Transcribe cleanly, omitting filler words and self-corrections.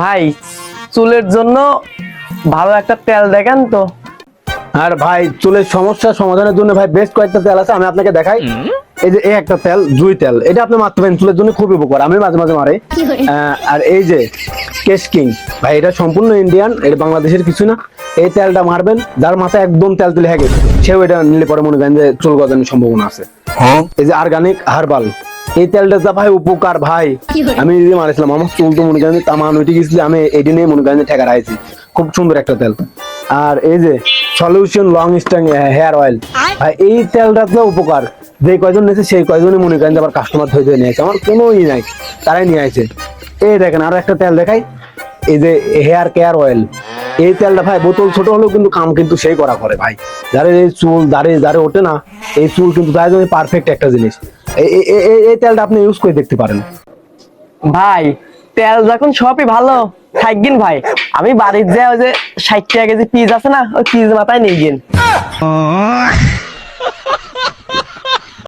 ভাই চুলের জন্য ভালো একটা তেল দেখেন তো। আর ভাই চুলের সমস্যা সমাধানের জন্য ভাই বেস্ট কয়েকটা তেল আছে, আমি আপনাকে দেখাই। এই যে এই একটা তেল, জুই তেল, এটা আপনি মারতে পারেন, চুলের জন্য খুবই উপকার, আমি মাঝে মাঝে মারে। আর এই যে কেশ কিং, ভাই এটা সম্পূর্ণ ইন্ডিয়ান, এটা বাংলাদেশের কিছু না। এই তেলটা মারবেন, যার মাথায় একদম তেল তুলে হয়ে গেছে, সেও এটা নিলে পরে মনে করেন যে চুল গজানোর সম্ভাবনা আছে। এই যে অর্গানিক হার্বাল, এই তেলটা যা ভাই উপকার ভাই, আমি যদি মারেছিলাম আমার চুল তো মনে করেন তামান উঠে গেছিল, আমি এটি নিয়ে মনে করেন ঠেকা রাখছি, খুব সুন্দর একটা তেল। আর এই যে solution long standing here oil, ভাই এই তেলটা তো উপকার, যে কয়জন নিয়েছে সেই কয়জনই মনে করেন যে আবার কাস্টমার ধরে ধরে নিয়ে আসে, আমার কোনো ই নাই, তারাই নিয়ে আসে। এই দেখেন আরো একটা তেল দেখাই, এই যে হেয়ার কেয়ার অয়েল, এই তেলটা ভাই বোতল ছোট হলেও কিন্তু কাম কিন্তু সেই করা করে ভাই, যারা এই চুল দাঁড়ে ওঠে না, এই চুল কিন্তু তার জন্য পারফেক্ট একটা জিনিস। এই তেলটা আপনি ইউজ করে দেখতে পারেন। ভাই তেল যখন সবই ভালো থাকবেন ভাই, আমি বাড়ির যে ওই যে 60 টাকা কেজি পিস আছে না, ওই পিস মাথায় নিয়ে গেন।